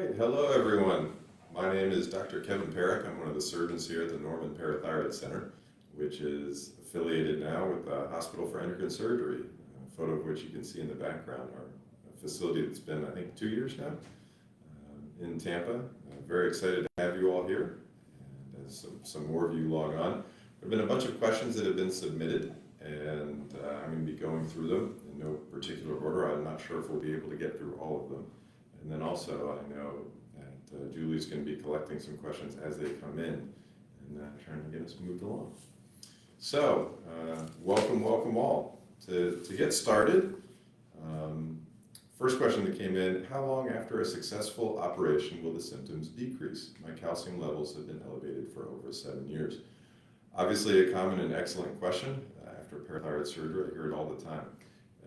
right, hello everyone. My name is Dr. Kevin Parrack. I'm one of the surgeons here at the Norman Parathyroid Center, which is affiliated now with the Hospital for Endocrine Surgery, a photo of which you can see in the background, our facility that's been, I think, 2 years now in Tampa. I'm very excited to have you all here, and as some more of you log on. There have been a bunch of questions that have been submitted, and I'm going to be going through them in no particular order. I'm not sure if we'll be able to get through all of them. And then also, I know that Julie's going to be collecting some questions as they come in and trying to get us moved along. So, welcome all. To get started, first question that came in, how long after a successful operation will the symptoms decrease? My calcium levels have been elevated for over 7 years. Obviously a common and excellent question. After parathyroid surgery, I hear it all the time.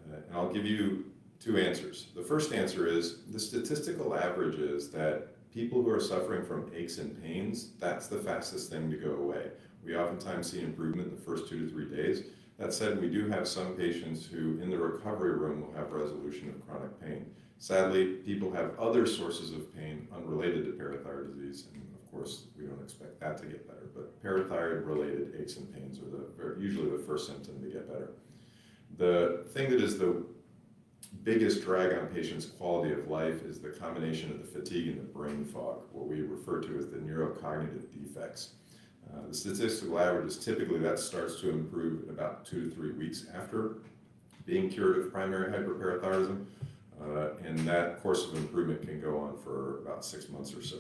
And I'll give you two answers. The first answer is the statistical average is that people who are suffering from aches and pains, that's the fastest thing to go away. We oftentimes see improvement in the first 2 to 3 days. That said, we do have some patients who in the recovery room will have resolution of chronic pain. Sadly, people have other sources of pain unrelated to parathyroid disease, and of course, we don't expect that to get better, but parathyroid-related aches and pains are usually the first symptom to get better. The thing that is the biggest drag on patients' quality of life is the combination of the fatigue and the brain fog, what we refer to as the neurocognitive defects. The statistical average is typically that starts to improve in about 2 to 3 weeks after being cured of primary hyperparathyroidism, and that course of improvement can go on for about 6 months or so.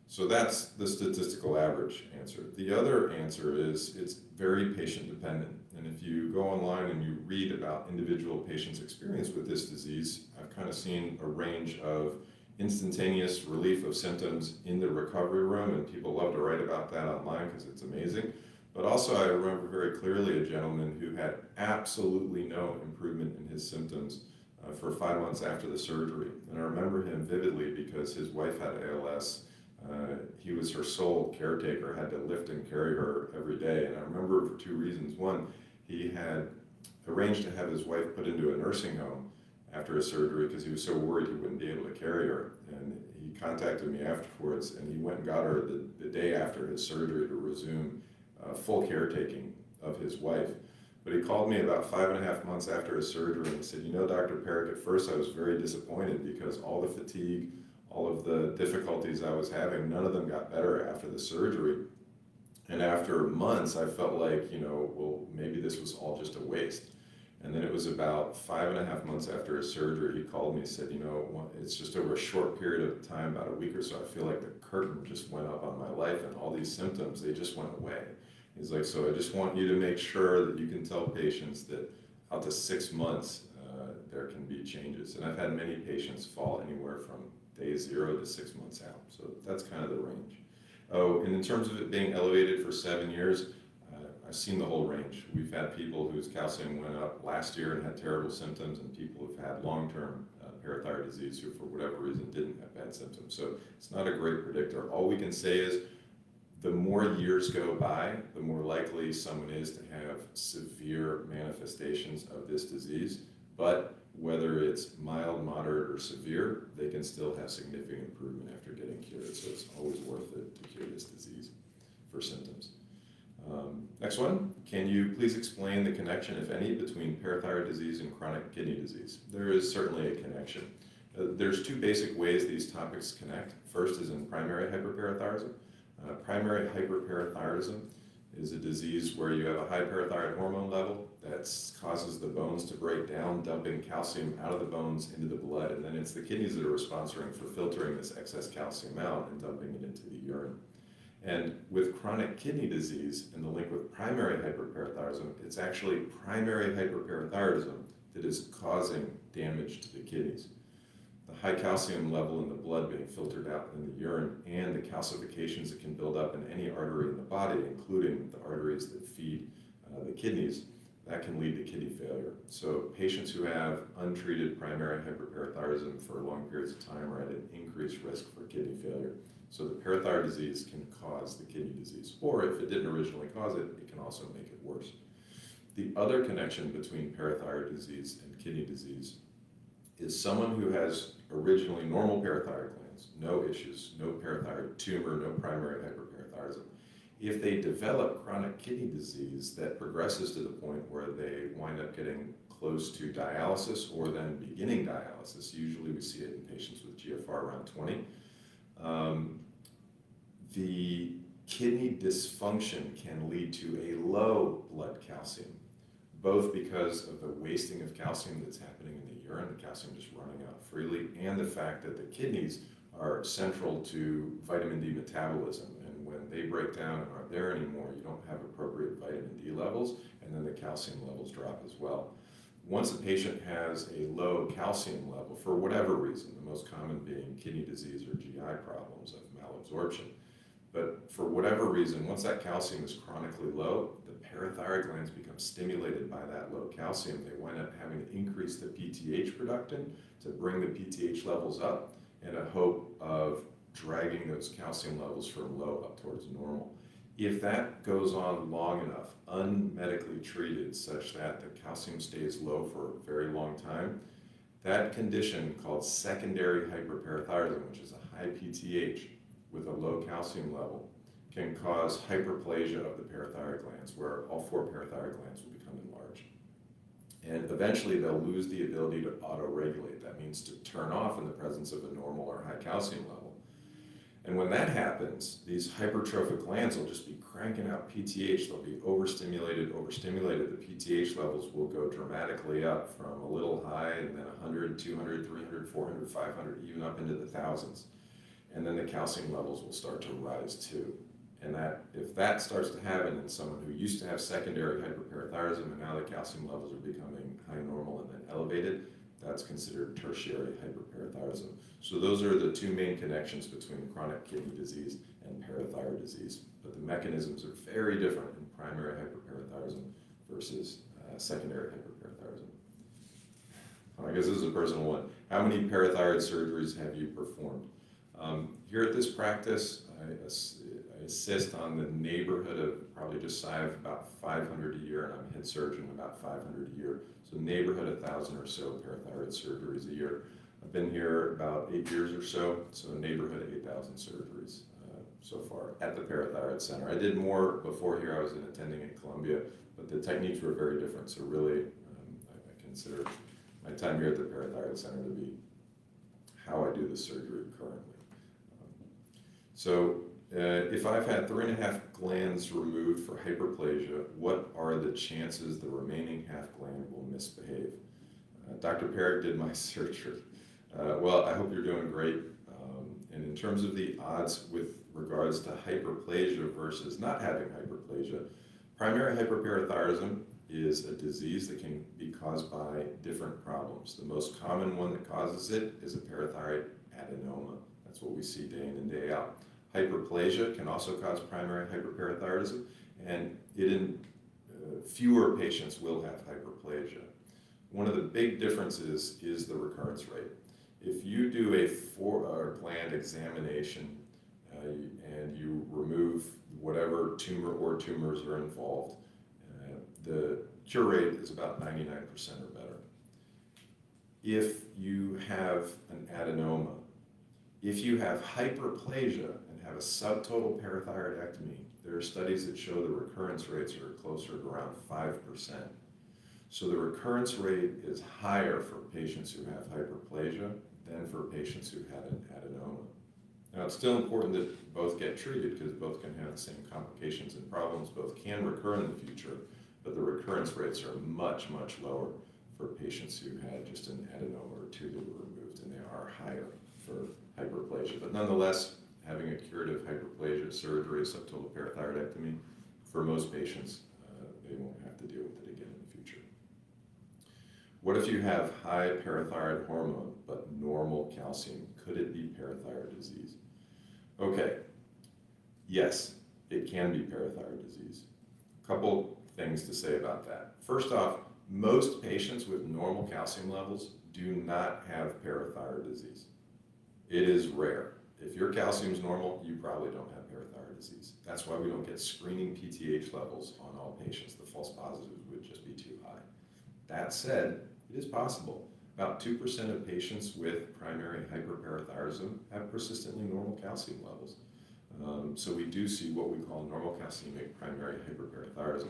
So that's the statistical average answer. The other answer is it's very patient dependent. And if you go online and you read about individual patients' experience with this disease, I've kind of seen a range of instantaneous relief of symptoms in the recovery room, and people love to write about that online because it's amazing. But also I remember very clearly a gentleman who had absolutely no improvement in his symptoms for 5 months after the surgery. And I remember him vividly because his wife had ALS. He was her sole caretaker, had to lift and carry her every day. And I remember for 2 reasons. One, he had arranged to have his wife put into a nursing home after a surgery because he was so worried he wouldn't be able to carry her. And he contacted me afterwards, and he went and got her the day after his surgery to resume full caretaking of his wife. But he called me about 5.5 months after his surgery, and he said, you know, Dr. Parrack, at first I was very disappointed because all the fatigue, all of the difficulties I was having, none of them got better after the surgery. And after months, I felt like, you know, well, maybe this was all just a waste. And then it was about 5.5 months after his surgery, he called me and said, you know, it's just over a short period of time, about a week or so, I feel like the curtain just went up on my life and all these symptoms, they just went away. He's like, so I just want you to make sure that you can tell patients that out to 6 months, there can be changes. And I've had many patients fall anywhere from day 0 to 6 months out. So that's kind of the range. Oh, and in terms of it being elevated for 7 years, I've seen the whole range. We've had people whose calcium went up last year and had terrible symptoms, and people who've had long-term parathyroid disease who for whatever reason didn't have bad symptoms. So it's not a great predictor. All we can say is the more years go by, the more likely someone is to have severe manifestations of this disease. But whether it's mild, moderate, or severe, they can still have significant improvement after getting cured. So it's always worth it to cure this disease for symptoms. Next one, can you please explain the connection, if any, between parathyroid disease and chronic kidney disease? There is certainly a connection. There's 2 basic ways these topics connect. First is in primary hyperparathyroidism. Primary hyperparathyroidism is a disease where you have a high parathyroid hormone level that causes the bones to break down, dumping calcium out of the bones into the blood, and then it's the kidneys that are responsible for filtering this excess calcium out and dumping it into the urine. And with chronic kidney disease and the link with primary hyperparathyroidism, it's actually primary hyperparathyroidism that is causing damage to the kidneys. The high calcium level in the blood being filtered out in the urine and the calcifications that can build up in any artery in the body, including the arteries that feed the kidneys, that can lead to kidney failure. So patients who have untreated primary hyperparathyroidism for long periods of time are at an increased risk for kidney failure. So the parathyroid disease can cause the kidney disease, or if it didn't originally cause it, it can also make it worse. The other connection between parathyroid disease and kidney disease is someone who has originally normal parathyroid glands, no issues, no parathyroid tumor, no primary hyperparathyroidism. If they develop chronic kidney disease that progresses to the point where they wind up getting close to dialysis or then beginning dialysis, usually we see it in patients with GFR around 20, the kidney dysfunction can lead to a low blood calcium, both because of the wasting of calcium that's happening in the urine, the calcium just running out freely, and the fact that the kidneys are central to vitamin D metabolism. And when they break down and aren't there anymore, you don't have appropriate vitamin D levels, and then the calcium levels drop as well. Once a patient has a low calcium level, for whatever reason, the most common being kidney disease or GI problems of malabsorption, but for whatever reason, once that calcium is chronically low, the parathyroid glands become stimulated by that low calcium. They wind up having to increase the PTH production to bring the PTH levels up in a hope of dragging those calcium levels from low up towards normal. If that goes on long enough, unmedically treated, such that the calcium stays low for a very long time, that condition called secondary hyperparathyroidism, which is a high PTH with a low calcium level, can cause hyperplasia of the parathyroid glands, where all 4 parathyroid glands will become enlarged. And eventually they'll lose the ability to auto-regulate. That means to turn off in the presence of a normal or high calcium level. And when that happens, these hypertrophic glands will just be cranking out PTH. They'll be overstimulated. The PTH levels will go dramatically up from a little high and then 100, 200, 300, 400, 500, even up into the thousands. And then the calcium levels will start to rise too. And that, if that starts to happen in someone who used to have secondary hyperparathyroidism and now the calcium levels are becoming high normal and then elevated, that's considered tertiary hyperparathyroidism. So those are the 2 main connections between chronic kidney disease and parathyroid disease. But the mechanisms are very different in primary hyperparathyroidism versus secondary hyperparathyroidism. I guess this is a personal one. How many parathyroid surgeries have you performed? Here at this practice, I assist on the neighborhood of probably just shy of about 500 a year, and I'm head surgeon about 500 a year. So neighborhood 1,000 or so parathyroid surgeries a year. I've been here about 8 years or so neighborhood 8,000 surgeries so far at the Parathyroid Center. I did more before here. I was attending at Columbia, but the techniques were very different. So really, I consider my time here at the Parathyroid Center to be how I do the surgery currently. If I've had 3.5 glands removed for hyperplasia, what are the chances the remaining half gland will misbehave? Dr. Parrack did my surgery. Well, I hope you're doing great. And in terms of the odds with regards to hyperplasia versus not having hyperplasia, primary hyperparathyroidism is a disease that can be caused by different problems. The most common one that causes it is a parathyroid adenoma. That's what we see day in and day out. Hyperplasia can also cause primary hyperparathyroidism, and fewer patients will have hyperplasia. One of the big differences is the recurrence rate. If you do a gland examination and you remove whatever tumor or tumors are involved, the cure rate is about 99% or better. If you have an adenoma, if you have hyperplasia and have a subtotal parathyroidectomy, there are studies that show the recurrence rates are closer to around 5%. So the recurrence rate is higher for patients who have hyperplasia than for patients who had an adenoma. Now, it's still important that both get treated because both can have the same complications and problems. Both can recur in the future, but the recurrence rates are much, much lower for patients who had just an adenoma or 2 that were removed, and they are higher for hyperplasia. But nonetheless, having a curative hyperplasia surgery, subtotal parathyroidectomy, for most patients, they won't have to deal with it again in the future. What if you have high parathyroid hormone but normal calcium? Could it be parathyroid disease? Okay, yes, it can be parathyroid disease. A couple things to say about that. First off, most patients with normal calcium levels do not have parathyroid disease. It is rare. If your calcium is normal, you probably don't have parathyroid disease. That's why we don't get screening PTH levels on all patients. The false positives would just be too high. That said, it is possible. About 2% of patients with primary hyperparathyroidism have persistently normal calcium levels. So we do see what we call normal calcemic primary hyperparathyroidism.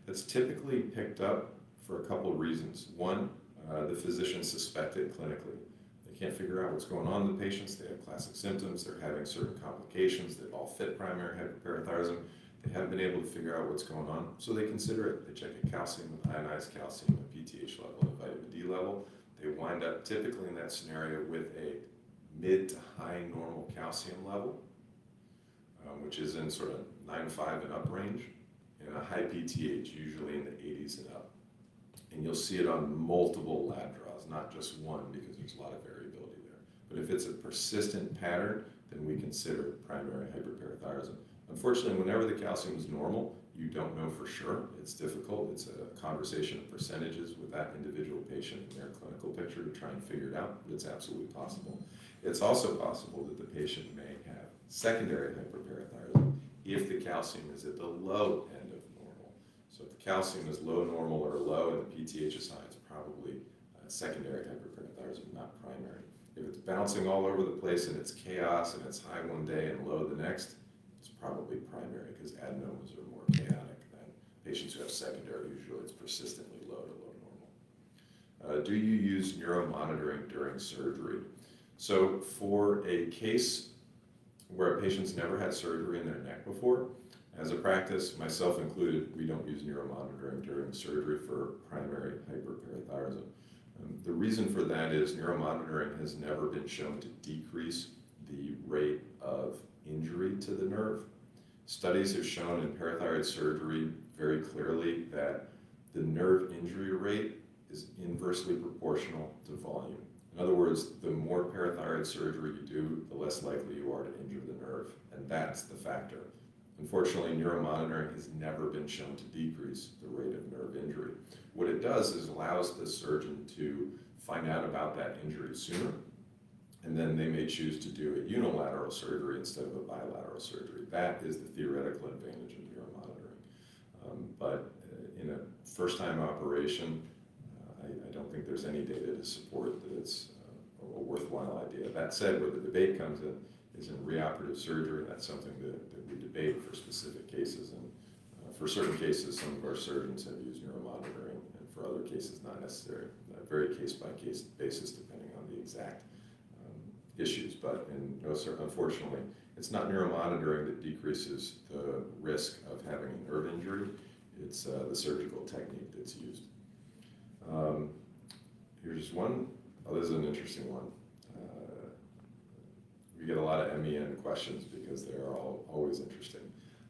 That's typically picked up for a couple of reasons. One, the physician suspect it clinically. They can't figure out what's going on in the patients. They have classic symptoms. They're having certain complications that all fit primary hyperparathyroidism. They haven't been able to figure out what's going on, so they consider it. They check a calcium, an ionized calcium, a PTH level, and a vitamin D level. They wind up typically in that scenario with a mid to high normal calcium level, which is in sort of 9.5 and up range, and a high PTH, usually in the 80s and up. And you'll see it on multiple lab draws, not just one, because there's a lot of variability there. But if it's a persistent pattern, then we consider primary hyperparathyroidism. Unfortunately, whenever the calcium is normal, you don't know for sure. It's difficult. It's a conversation of percentages with that individual patient and their clinical picture to try and figure it out, but it's absolutely possible. It's also possible that the patient may have secondary hyperparathyroidism if the calcium is at the low end of normal. So if the calcium is low normal or low and the PTH is high, it's probably secondary hyperparathyroidism, not primary. If it's bouncing all over the place and it's chaos and it's high one day and low the next, it's probably primary, because adenomas are more chaotic than patients who have secondary. Usually it's persistently low to low normal. Do you use neuromonitoring during surgery? So for a case where a patient's never had surgery in their neck before, as a practice, myself included, we don't use neuromonitoring during surgery for primary hyperparathyroidism. The reason for that is neuromonitoring has never been shown to decrease the rate of injury to the nerve. Studies have shown in parathyroid surgery very clearly that the nerve injury rate is inversely proportional to volume. In other words, the more parathyroid surgery you do, the less likely you are to injure the nerve, and that's the factor. Unfortunately, neuromonitoring has never been shown to decrease the rate of nerve injury. What it does is allows the surgeon to find out about that injury sooner, and then they may choose to do a unilateral surgery instead of a bilateral surgery. That is the theoretical advantage of neuromonitoring. But in a first-time operation, I don't think there's any data to support that it's a worthwhile idea. That said, where the debate comes in is in reoperative surgery, and that's something that we debate for specific cases. And for certain cases, some of our surgeons have used neuromonitoring, and for other cases, not necessary. Very case-by-case basis, depending on the exact issues. But unfortunately, it's not neuromonitoring that decreases the risk of having a nerve injury. It's the surgical technique that's used. Here's one. Oh, this is an interesting one. We get a lot of MEN questions because they are always interesting.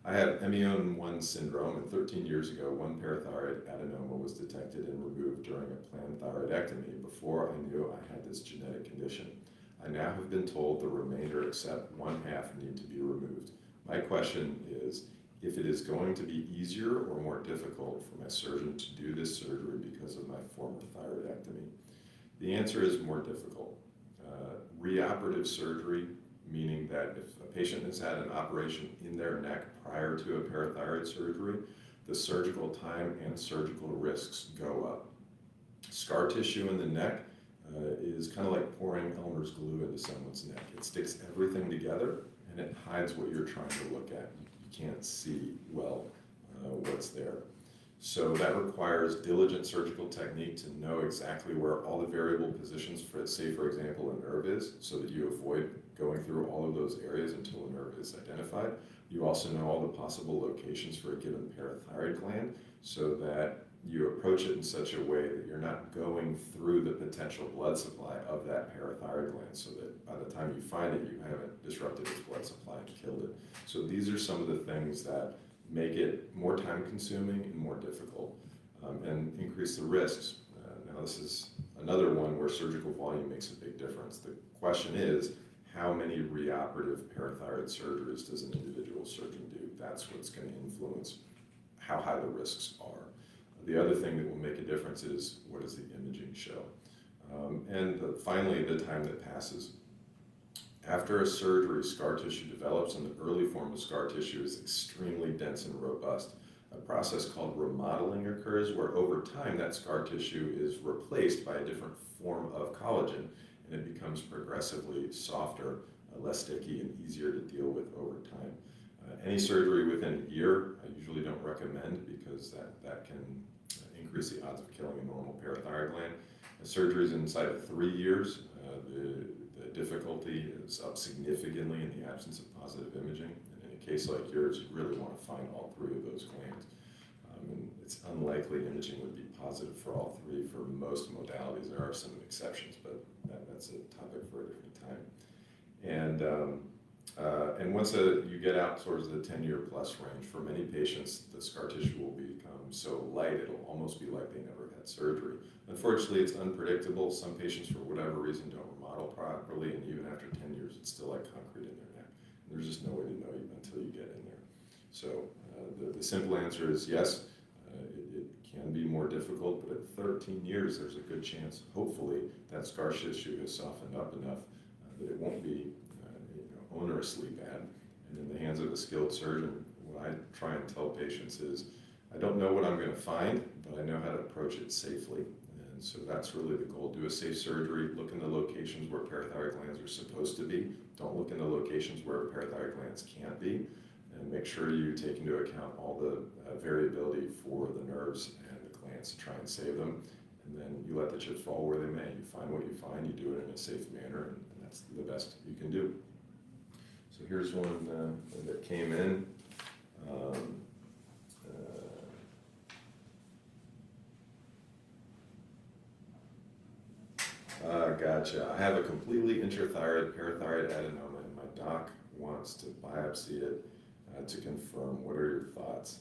I have MEN1 syndrome, and 13 years ago, one parathyroid adenoma was detected and removed during a planned thyroidectomy before I knew I had this genetic condition. I now have been told the remainder except one half need to be removed. My question is, if it is going to be easier or more difficult for my surgeon to do this surgery because of my former thyroidectomy? The answer is more difficult. Reoperative surgery, meaning that if a patient has had an operation in their neck prior to a parathyroid surgery, the surgical time and surgical risks go up. Scar tissue in the neck is kind of like pouring Elmer's glue into someone's neck. It sticks everything together and it hides what you're trying to look at. You can't see well what's there. So that requires diligent surgical technique to know exactly where all the variable positions for, say for example, a nerve is, so that you avoid going through all of those areas until a nerve is identified. You also know all the possible locations for a given parathyroid gland, so that you approach it in such a way that you're not going through the potential blood supply of that parathyroid gland, so that by the time you find it, you haven't disrupted its blood supply and killed it. So these are some of the things that make it more time consuming and more difficult, and increase the risks. Now this is another one where surgical volume makes a big difference. The question is, how many reoperative parathyroid surgeries does an individual surgeon do? That's what's going to influence how high the risks are. The other thing that will make a difference is, what does the imaging show? Finally, the time that passes. After a surgery, scar tissue develops, and the early form of scar tissue is extremely dense and robust. a process called remodeling occurs, where over time that scar tissue is replaced by a different form of collagen, and it becomes progressively softer, less sticky, and easier to deal with over time. Any surgery within a year, I usually don't recommend, because that can increase the odds of killing a normal parathyroid gland. Surgeries inside of 3 years, the difficulty is up significantly in the absence of positive imaging. And in a case like yours, you really want to find all 3 of those glands. And it's unlikely imaging would be positive for all 3 for most modalities. There are some exceptions, but that's a topic for a different time. And once you get out towards the 10-year plus range, for many patients, the scar tissue will become so light, it'll almost be like they never had surgery. Unfortunately, it's unpredictable. Some patients, for whatever reason, don't remodel properly, and even after 10 years, it's still like concrete in their neck. And there's just no way to know until you get in there. So the simple answer is yes, it can be more difficult, but at 13 years, there's a good chance, hopefully, that scar tissue has softened up enough that it won't be onerously bad. And in the hands of a skilled surgeon, what I try and tell patients is, I don't know what I'm going to find, but I know how to approach it safely. And so that's really the goal. Do a safe surgery, look in the locations where parathyroid glands are supposed to be. Don't look in the locations where parathyroid glands can't be. And make sure you take into account all the variability for the nerves and the glands to try and save them. And then you let the chips fall where they may. You find what you find, you do it in a safe manner, and that's the best you can do. So here's one that came in. Gotcha. I have a completely intrathyroid parathyroid adenoma, and my doc wants to biopsy it to confirm. What are your thoughts?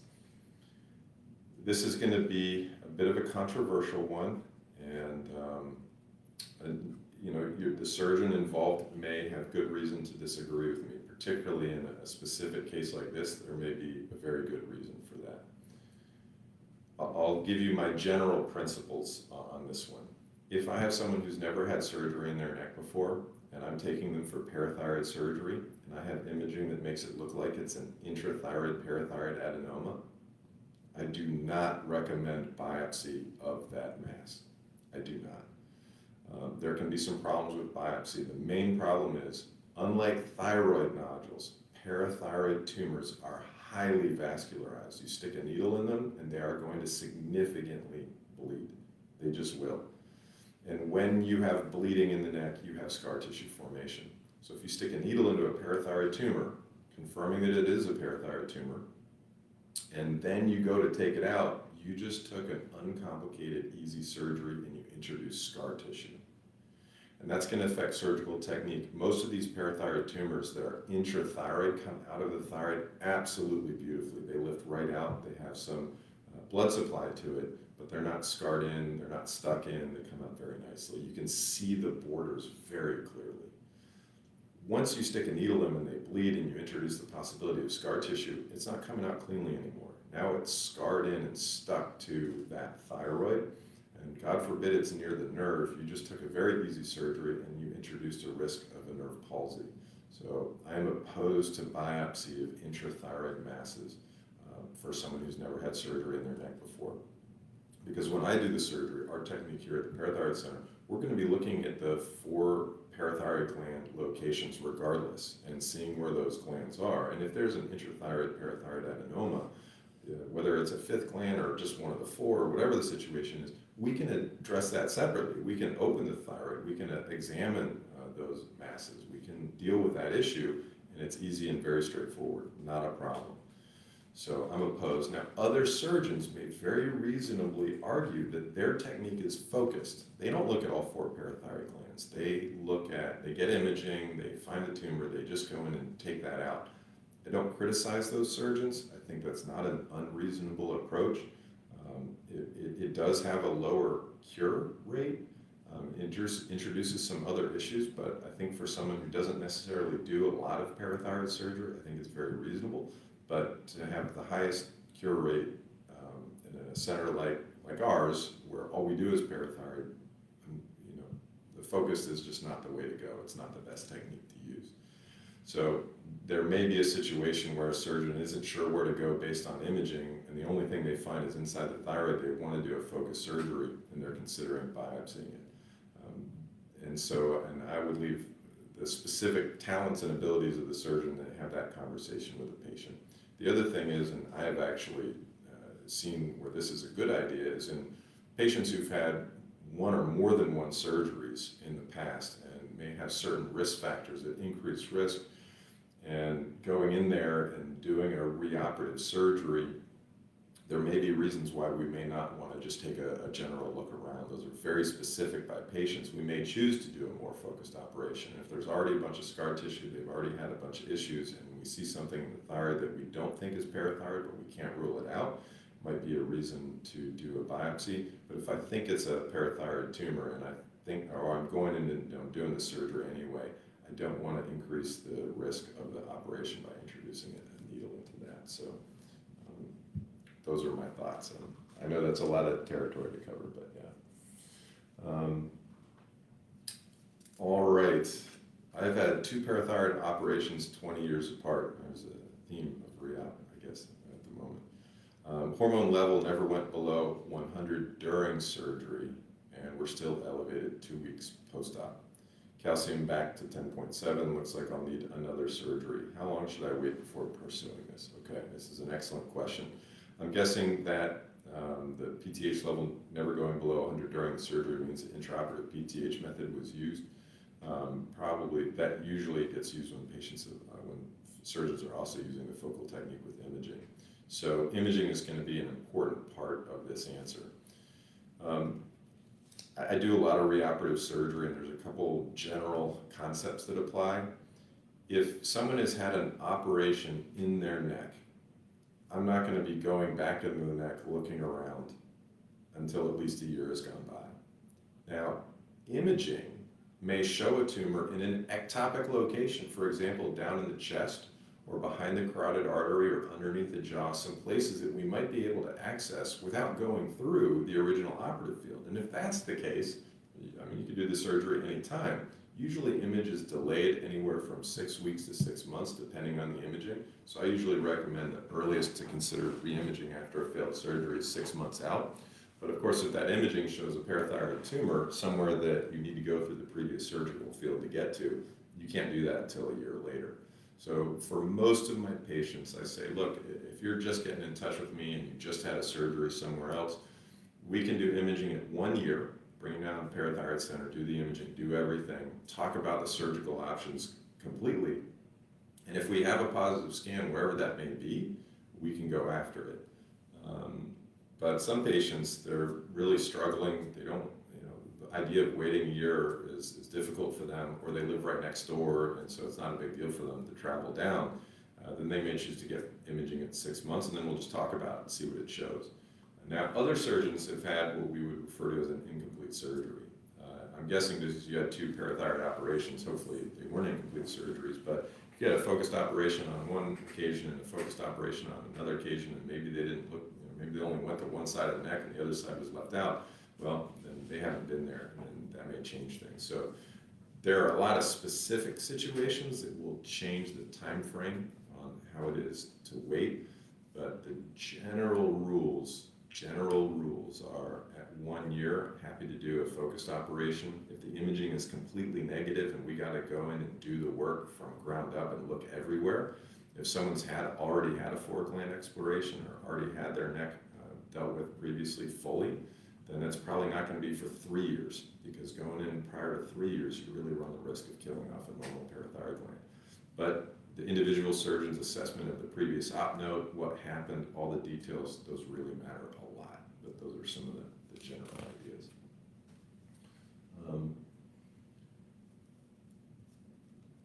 This is going to be a bit of a controversial one, and the surgeon involved may have good reason to disagree with me. Particularly in a specific case like this, there may be a very good reason for that. I'll give you my general principles on this one. If I have someone who's never had surgery in their neck before, and I'm taking them for parathyroid surgery, and I have imaging that makes it look like it's an intrathyroid parathyroid adenoma, I do not recommend biopsy of that mass. I do not. There can be some problems with biopsy. The main problem is, unlike thyroid nodules, parathyroid tumors are highly vascularized. You stick a needle in them, and they are going to significantly bleed. They just will. And when you have bleeding in the neck, you have scar tissue formation. So if you stick a needle into a parathyroid tumor, confirming that it is a parathyroid tumor, and then you go to take it out, you just took an uncomplicated, easy surgery, and you introduced scar tissue. And that's going to affect surgical technique. Most of these parathyroid tumors that are intrathyroid come out of the thyroid absolutely beautifully. They lift right out. They have some blood supply to it, but they're not scarred in, they're not stuck in, they come out very nicely. You can see the borders very clearly. Once you stick a needle in them and they bleed and you introduce the possibility of scar tissue, it's not coming out cleanly anymore. Now it's scarred in and stuck to that thyroid. And God forbid it's near the nerve. You just took a very easy surgery and you introduced a risk of a nerve palsy. So I am opposed to biopsy of intrathyroid masses for someone who's never had surgery in their neck before. Because when I do the surgery, our technique here at the Parathyroid Center, we're going to be looking at the 4 parathyroid gland locations regardless and seeing where those glands are. And if there's an intrathyroid parathyroid adenoma, whether it's a 5th gland or just one of the 4, or whatever the situation is, we can address that separately. We can open the thyroid, we can examine those masses, we can deal with that issue, and it's easy and very straightforward, not a problem. So I'm opposed. Now, other surgeons may very reasonably argue that their technique is focused. They don't look at all 4 parathyroid glands. They get imaging, they find the tumor, they just go in and take that out. I don't criticize those surgeons. I think that's not an unreasonable approach. It does have a lower cure rate. It introduces some other issues, but I think for someone who doesn't necessarily do a lot of parathyroid surgery, I think it's very reasonable. But to have the highest cure rate in a center like ours, where all we do is parathyroid, the focus is just not the way to go. It's not the best technique to use. So there may be a situation where a surgeon isn't sure where to go based on imaging, and the only thing they find is inside the thyroid. They want to do a focused surgery, and they're considering biopsying it. And I would leave the specific talents and abilities of the surgeon to have that conversation with the patient. The other thing is, and I have actually seen where this is a good idea, is in patients who've had one or more than one surgeries in the past and may have certain risk factors that increase risk, and going in there and doing a reoperative surgery, there may be reasons why we may not want to just take a general look around. Those are very specific by patients. We may choose to do a more focused operation. If there's already a bunch of scar tissue, they've already had a bunch of issues, and we see something in the thyroid that we don't think is parathyroid, but we can't rule it out, might be a reason to do a biopsy. But if I think it's a parathyroid tumor and I think, oh, I'm going in and doing the surgery anyway, I don't want to increase the risk of the operation by introducing a needle into that. So those are my thoughts. I know that's a lot of territory to cover, but yeah. All right. I've had 2 parathyroid operations 20 years apart. There's a theme of re-op, I guess, at the moment. Hormone level never went below 100 during surgery, and we're still elevated 2 weeks post-op. Calcium back to 10.7, looks like I'll need another surgery. How long should I wait before pursuing this? Okay, this is an excellent question. I'm guessing that the PTH level never going below 100 during the surgery means the intraoperative PTH method was used. Probably that usually gets used when when surgeons are also using the focal technique with imaging. So imaging is going to be an important part of this answer. I do a lot of reoperative surgery, and there's a couple general concepts that apply. If someone has had an operation in their neck, I'm not going to be going back into the neck looking around until at least a year has gone by. Now, imaging may show a tumor in an ectopic location, for example, down in the chest or behind the carotid artery or underneath the jaw, some places that we might be able to access without going through the original operative field. And if that's the case, I mean, you can do the surgery anytime. Usually image is delayed anywhere from 6 weeks to 6 months, depending on the imaging. So I usually recommend the earliest to consider re-imaging after a failed surgery is 6 months out. But of course, if that imaging shows a parathyroid tumor somewhere that you need to go through the previous surgical field to get to, you can't do that until a year later. So for most of my patients, I say, look, if you're just getting in touch with me and you just had a surgery somewhere else, we can do imaging at 1 year. Bring them down to the parathyroid center, do the imaging, do everything, talk about the surgical options completely. And if we have a positive scan, wherever that may be, we can go after it. But some patients, they're really struggling. They don't, the idea of waiting a year is difficult for them, or they live right next door, and so it's not a big deal for them to travel down. Then they may choose to get imaging at 6 months, and then we'll just talk about it and see what it shows. Now, other surgeons have had what we would refer to as an incomplete surgery. I'm guessing because you had 2 parathyroid operations, hopefully they weren't incomplete surgeries, but if you had a focused operation on one occasion and a focused operation on another occasion, and maybe they didn't look, maybe they only went to one side of the neck and the other side was left out, well, then they haven't been there, and that may change things. So there are a lot of specific situations that will change the time frame on how it is to wait, but the general rules are at 1 year, happy to do a focused operation. If the imaging is completely negative and we got to go in and do the work from ground up and look everywhere, if someone's already had a 4-gland exploration or already had their neck dealt with previously fully, then that's probably not going to be for 3 years, because going in prior to 3 years, you really run the risk of killing off a normal parathyroid gland. But the individual surgeon's assessment of the previous op note, what happened, all the details, those really matter a lot. But those are some of the general ideas.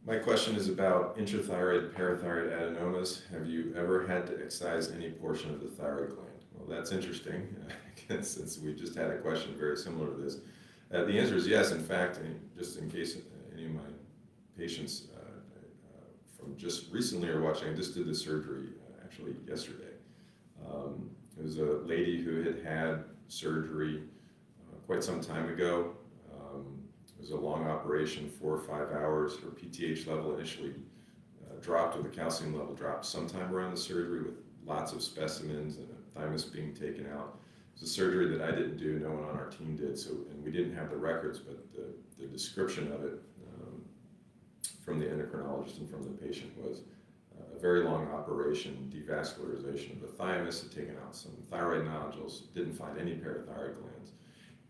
My question is about intrathyroid, parathyroid adenomas. Have you ever had to excise any portion of the thyroid gland? Well, that's interesting, since we just had a question very similar to this. The answer is yes. In fact, just in case any of my patients from just recently are watching, I just did the surgery actually yesterday. It was a lady who had surgery quite some time ago. It was a long operation, 4 or 5 hours. Her PTH level initially dropped, or the calcium level dropped sometime around the surgery with lots of specimens and a thymus being taken out. It's a surgery that I didn't do, no one on our team did, and we didn't have the records, but the description of it from the endocrinologist and from the patient was a very long operation, devascularization of the thymus, had taken out some thyroid nodules, didn't find any parathyroid glands.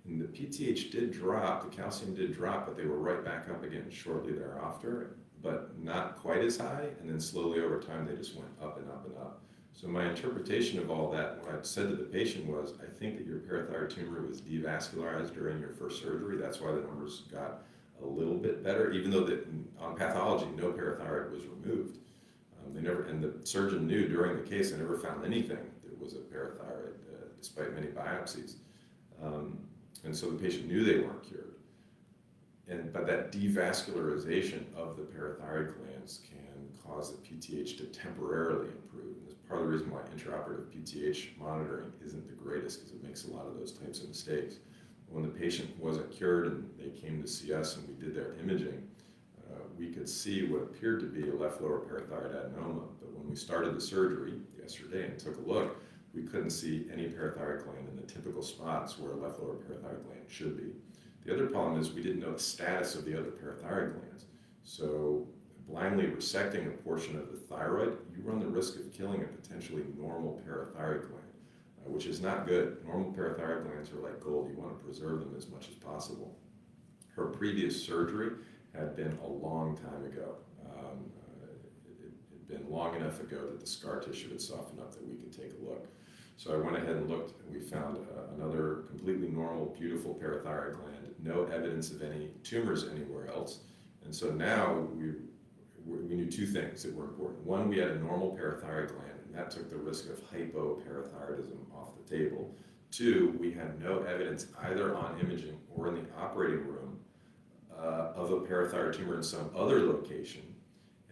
And the PTH did drop, the calcium did drop, but they were right back up again shortly thereafter, but not quite as high, and then slowly over time they just went up and up and up. So my interpretation of all that, what I said to the patient was, I think that your parathyroid tumor was devascularized during your first surgery. That's why the numbers got a little bit better, even though that on pathology no parathyroid was removed. And the surgeon knew during the case, they never found anything that was a parathyroid, despite many biopsies. And so the patient knew they weren't cured. But that devascularization of the parathyroid glands can cause the PTH to temporarily improve. And that's part of the reason why intraoperative PTH monitoring isn't the greatest, because it makes a lot of those types of mistakes. When the patient wasn't cured and they came to see us and we did their imaging, we could see what appeared to be a left lower parathyroid adenoma. But when we started the surgery yesterday and took a look, we couldn't see any parathyroid gland in the typical spots where a left lower parathyroid gland should be. The other problem is we didn't know the status of the other parathyroid glands. So blindly resecting a portion of the thyroid, you run the risk of killing a potentially normal parathyroid gland, which is not good. Normal parathyroid glands are like gold. You want to preserve them as much as possible. Her previous surgery had been a long time ago. It had been long enough ago that the scar tissue had softened up that we could take a look. So I went ahead and looked, and we found another completely normal, beautiful parathyroid gland, no evidence of any tumors anywhere else. And so now we knew two things that were important. One, we had a normal parathyroid gland, and that took the risk of hypoparathyroidism off the table. Two, we had no evidence either on imaging or in the operating room of a parathyroid tumor in some other location.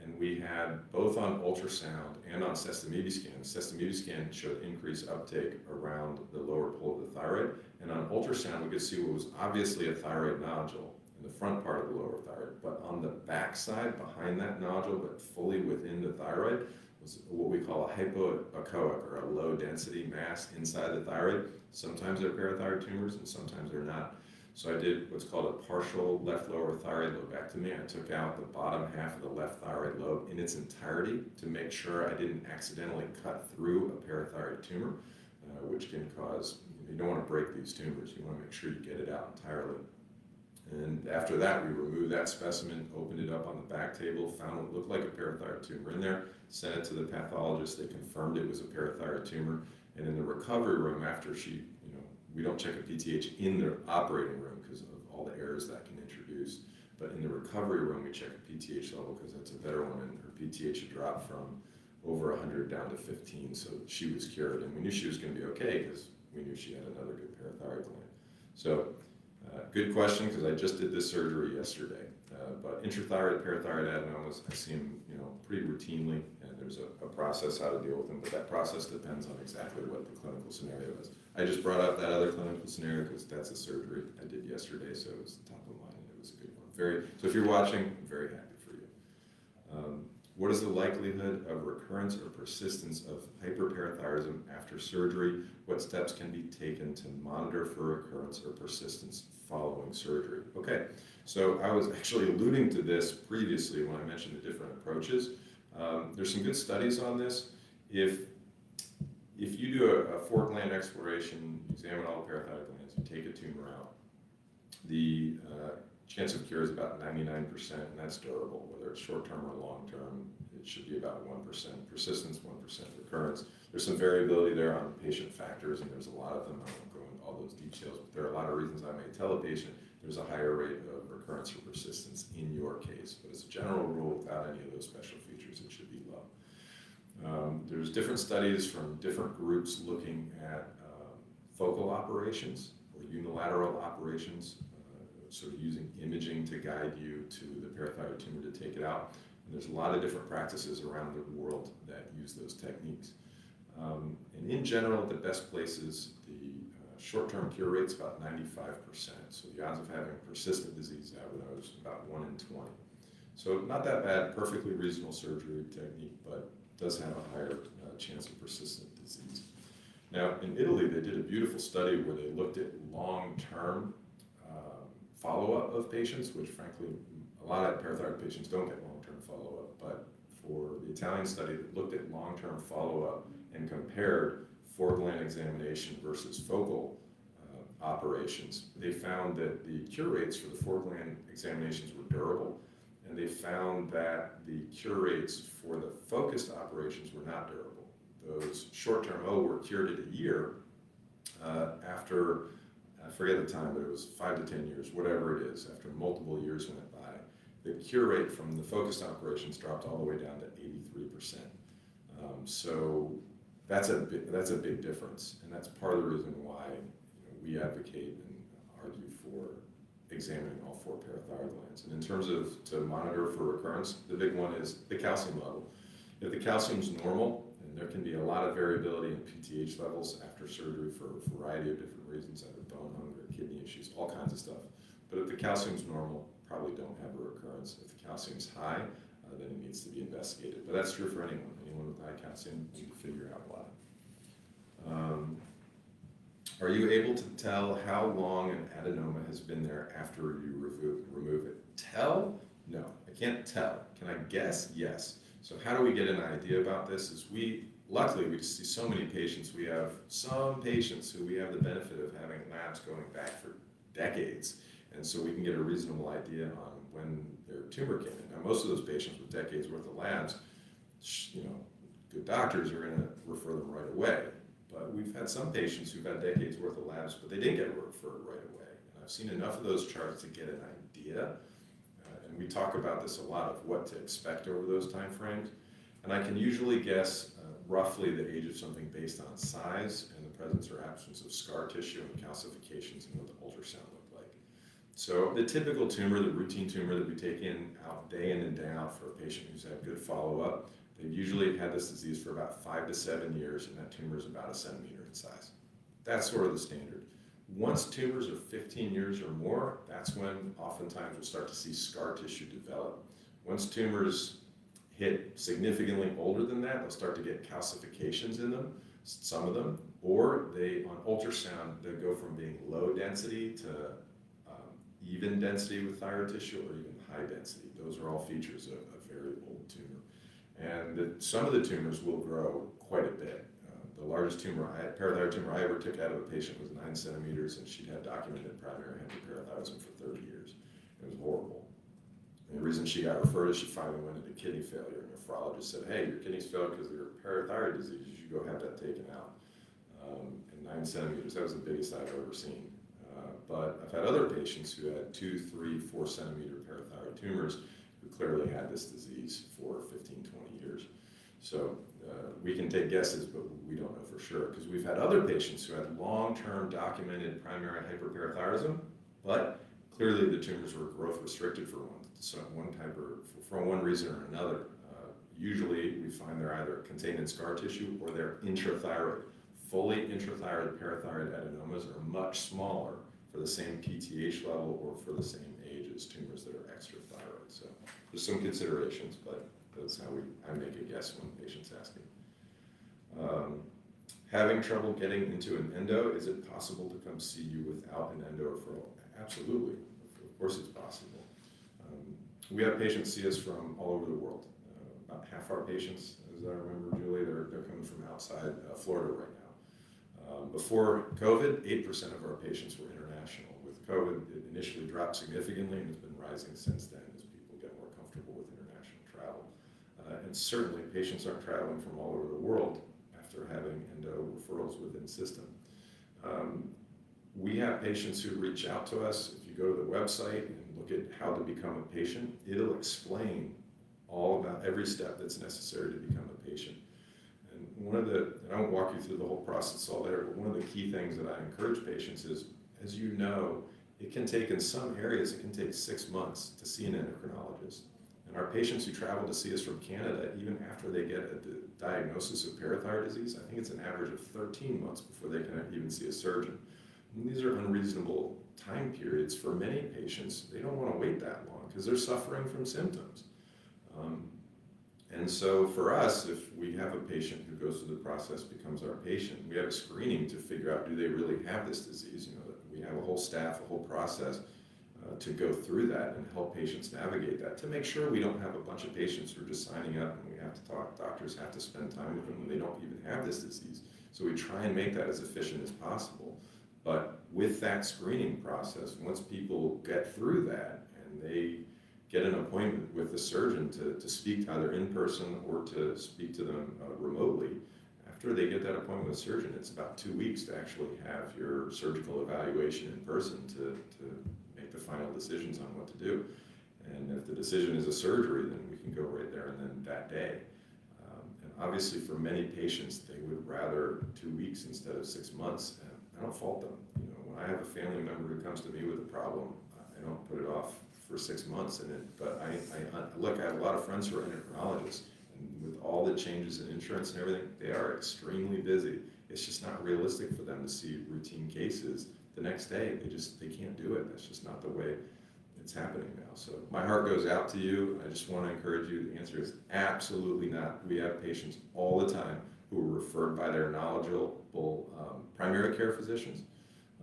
And we had both on ultrasound and on sestamibi scan. Sestamibi scan showed increased uptake around the lower pole of the thyroid. And on ultrasound, we could see what was obviously a thyroid nodule in the front part of the lower thyroid. But on the back side, behind that nodule, but fully within the thyroid, was what we call a hypoechoic, or a low density mass inside the thyroid. Sometimes they're parathyroid tumors and sometimes they're not. So I did what's called a partial left lower thyroid lobectomy. I took out the bottom half of the left thyroid lobe in its entirety to make sure I didn't accidentally cut through a parathyroid tumor, which can cause, you don't want to break these tumors. You want to make sure you get it out entirely. And after that, we removed that specimen, opened it up on the back table, found what looked like a parathyroid tumor in there, sent it to the pathologist. They confirmed it was a parathyroid tumor. And in the recovery room, after she, we don't check a PTH in the operating room because of all the errors that can introduce. But in the recovery room, we check a PTH level because that's a better one. And her PTH had dropped from over 100 down to 15. So she was cured. And we knew she was going to be okay because we knew she had another good parathyroid gland. So good question, because I just did this surgery yesterday. But intrathyroid, parathyroid adenomas, I see them pretty routinely. And there's a process how to deal with them. But that process depends on exactly what the clinical scenario is. I just brought up that other clinical scenario because that's a surgery I did yesterday, so it was top of mind and it was a good one. So if you're watching, I'm very happy for you. What is the likelihood of recurrence or persistence of hyperparathyroidism after surgery? What steps can be taken to monitor for recurrence or persistence following surgery? Okay, so I was actually alluding to this previously when I mentioned the different approaches. There's some good studies on this. If you do a four-gland exploration, you examine all the parathyroid glands, you take a tumor out, the chance of cure is about 99%, and that's durable. Whether it's short-term or long-term, it should be about 1%. Persistence, 1%. Recurrence. There's some variability there on patient factors, and there's a lot of them. I won't go into all those details, but there are a lot of reasons I may tell a patient there's a higher rate of recurrence or persistence in your case. But as a general rule, without any of those special features, it should be low. There's different studies from different groups looking at focal operations or unilateral operations, sort of using imaging to guide you to the parathyroid tumor to take it out. And there's a lot of different practices around the world that use those techniques. And in general, the best places, the short-term cure rate's about 95%. So the odds of having persistent disease out of those about 1 in 20. So not that bad, perfectly reasonable surgery technique, but does have a higher chance of persistent disease. Now, in Italy, they did a beautiful study where they looked at long-term follow-up of patients, which frankly, a lot of parathyroid patients don't get long-term follow-up, but for the Italian study that looked at long-term follow-up and compared four-gland examination versus focal operations, they found that the cure rates for the four-gland examinations were durable, and they found that the cure rates for the focused operations were not durable. Those short-term, we're cured at a year, after, I forget the time, but it was 5 to 10 years, whatever it is, after multiple years went by, the cure rate from the focused operations dropped all the way down to 83%. So that's a big difference, and that's part of the reason why we advocate and argue for examining all 4 parathyroid glands. And in terms of to monitor for recurrence, the big one is the calcium level. If the calcium's normal, and there can be a lot of variability in PTH levels after surgery for a variety of different reasons, either bone hunger, kidney issues, all kinds of stuff. But if the calcium's normal, probably don't have a recurrence. If the calcium's high, then it needs to be investigated. But that's true for anyone. Anyone with high calcium, you can figure out why. Are you able to tell how long an adenoma has been there after you remove it? Tell? No, I can't tell. Can I guess? Yes. So how do we get an idea about this? Is luckily we see so many patients. We have some patients who we have the benefit of having labs going back for decades. And so we can get a reasonable idea on when their tumor came in. Now, most of those patients with decades worth of labs, good doctors are going to refer them right away. But we've had some patients who've had decades worth of labs, but they didn't get referred right away. And I've seen enough of those charts to get an idea. And we talk about this a lot of what to expect over those time frames. And I can usually guess roughly the age of something based on size and the presence or absence of scar tissue and calcifications and what the ultrasound looked like. So the typical tumor, the routine tumor that we take out day in and day out for a patient who's had good follow-up, they've usually had this disease for about 5 to 7 years, and that tumor is about 1 centimeter in size. That's sort of the standard. Once tumors are 15 years or more, that's when oftentimes we'll start to see scar tissue develop. Once tumors hit significantly older than that, they'll start to get calcifications in them, some of them, or on ultrasound, they go from being low density to even density with thyroid tissue or even high density. Those are all features of a very old tumor. And some of the tumors will grow quite a bit. The largest parathyroid tumor I ever took out of a patient was 9 centimeters, and she'd had documented primary hyperparathyroidism for 30 years. It was horrible. And the reason she got referred is she finally went into kidney failure. And the nephrologist said, hey, your kidneys failed because of your parathyroid disease. You should go have that taken out. And 9 centimeters, that was the biggest I've ever seen. But I've had other patients who had 2, 3, 4 centimeter parathyroid tumors who clearly had this disease for 15, 20 years. So we can take guesses, but we don't know for sure, because we've had other patients who had long-term documented primary hyperparathyroidism, but clearly the tumors were growth restricted for one reason or another. Usually we find they're either contained in scar tissue or they're intrathyroid. Fully intrathyroid parathyroid adenomas are much smaller for the same PTH level or for the same age as tumors that are extrathyroid. So there's some considerations, but that's how I make a guess when patients ask me. Having trouble getting into an endo, is it possible to come see you without an endo referral? Absolutely, of course it's possible. We have patients see us from all over the world. About half our patients, as I remember, Julie, they're coming from outside Florida right now. Before COVID, 8% of our patients were international. With COVID, it initially dropped significantly and has been rising since then as people get more comfortable with international travel. And certainly patients aren't traveling from all over the world after having endo referrals within system. We have patients who reach out to us. If you go to the website and look at how to become a patient, it'll explain all about every step that's necessary to become a patient. And I won't walk you through the whole process all there, but one of the key things that I encourage patients is, as you know, it can take, in some areas, it can take 6 months to see an endocrinologist. And our patients who travel to see us from Canada, even after they get a diagnosis of parathyroid disease, I think it's an average of 13 months before they can even see a surgeon. And these are unreasonable time periods for many patients. They don't want to wait that long because they're suffering from symptoms. And so for us, if we have a patient who goes through the process, becomes our patient, we have a screening to figure out, do they really have this disease? You know, we have a whole staff, a whole process to go through that and help patients navigate that, to make sure we don't have a bunch of patients who are just signing up and we have to talk, doctors have to spend time with them when they don't even have this disease. So we try and make that as efficient as possible. But with that screening process, once people get through that and they get an appointment with the surgeon to speak either in person or to speak to them remotely, after they get that appointment with the surgeon, it's about 2 weeks to actually have your surgical evaluation in person to make the final decisions on what to do. And if the decision is a surgery, then we can go right there and then that day. And obviously for many patients, they would rather 2 weeks instead of 6 months. And I don't fault them. You know, when I have a family member who comes to me with a problem, I don't put it off for 6 months. But look, I have a lot of friends who are endocrinologists, and with all the changes in insurance and everything, they are extremely busy. It's just not realistic for them to see routine cases the next day. They can't do it. That's just not the way it's happening now. So my heart goes out to you. I just want to encourage you. The answer is absolutely not. We have patients all the time who are referred by their knowledgeable primary care physicians,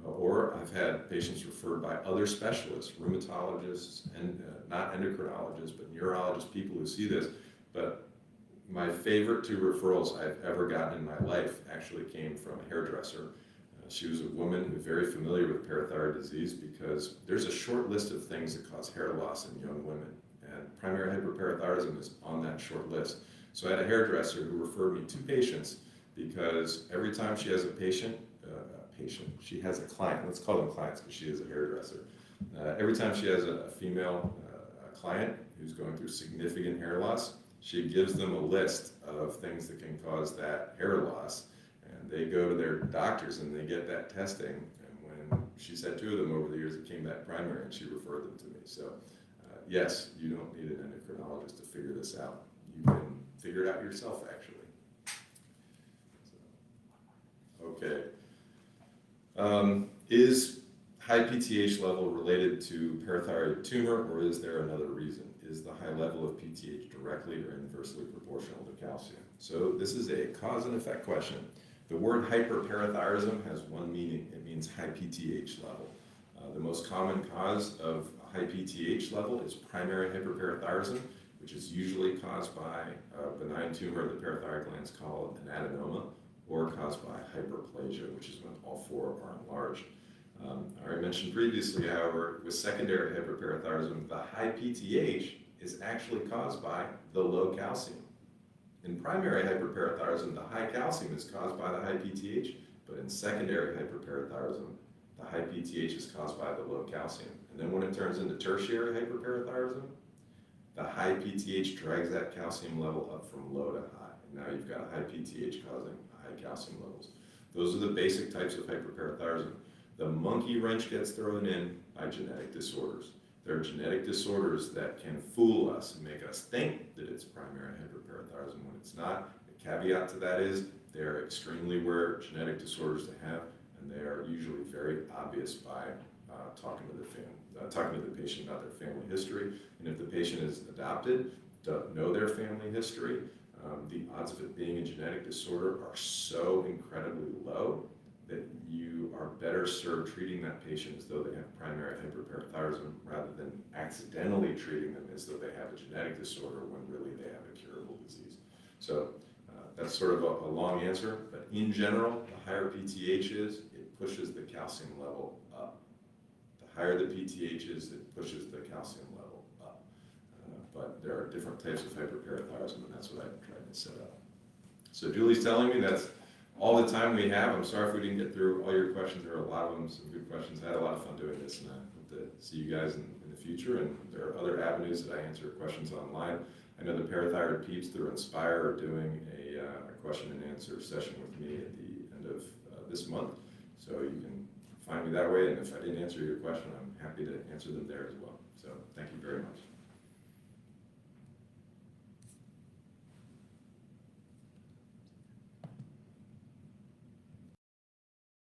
or I've had patients referred by other specialists, rheumatologists, and not endocrinologists, but neurologists, people who see this. But my favorite 2 referrals I've ever gotten in my life actually came from a hairdresser. She was a woman who's very familiar with parathyroid disease because there's a short list of things that cause hair loss in young women, and primary hyperparathyroidism is on that short list. So I had a hairdresser who referred me 2 patients because every time she has a she has a client, let's call them clients because she is a hairdresser. Every time she has a female client who's going through significant hair loss, she gives them a list of things that can cause that hair loss. And they go to their doctors and they get that testing. And when she said 2 of them over the years, it came back primary and she referred them to me. So yes, you don't need an endocrinologist to figure this out. You can figure it out yourself, actually. So, okay. Is high PTH level related to parathyroid tumor, or is there another reason? Is the high level of PTH directly or inversely proportional to calcium? So this is a cause and effect question. The word hyperparathyroidism has one meaning. It means high PTH level. The most common cause of high PTH level is primary hyperparathyroidism, which is usually caused by a benign tumor of the parathyroid glands called an adenoma, or caused by hyperplasia, which is when all 4 are enlarged. I already mentioned previously, however, with secondary hyperparathyroidism, the high PTH is actually caused by the low calcium. In primary hyperparathyroidism, the high calcium is caused by the high PTH, but in secondary hyperparathyroidism, the high PTH is caused by the low calcium. And then when it turns into tertiary hyperparathyroidism, the high PTH drags that calcium level up from low to high. And now you've got high PTH causing high calcium levels. Those are the basic types of hyperparathyroidism. The monkey wrench gets thrown in by genetic disorders. There are genetic disorders that can fool us and make us think that it's primary hyperparathyroidism when it's not. The caveat to that is they're extremely rare genetic disorders to have, and they are usually very obvious by talking to the patient about their family history. And if the patient is adopted, don't know their family history, the odds of it being a genetic disorder are so incredibly low that you are better served treating that patient as though they have primary hyperparathyroidism rather than accidentally treating them as though they have a genetic disorder when really they have a curable disease. So that's sort of a long answer, but in general, the higher PTH is, it pushes the calcium level up. The higher the PTH is, it pushes the calcium level up. But there are different types of hyperparathyroidism, and that's what I'm trying to set up. So Julie's telling me that's all the time we have. I'm sorry if we didn't get through all your questions. There are a lot of them, some good questions. I had a lot of fun doing this, and I hope to see you guys in the future. And there are other avenues that I answer questions online. I know the Parathyroid Peeps through Inspire are doing a question and answer session with me at the end of this month. So you can find me that way, and if I didn't answer your question, I'm happy to answer them there as well. So thank you very much.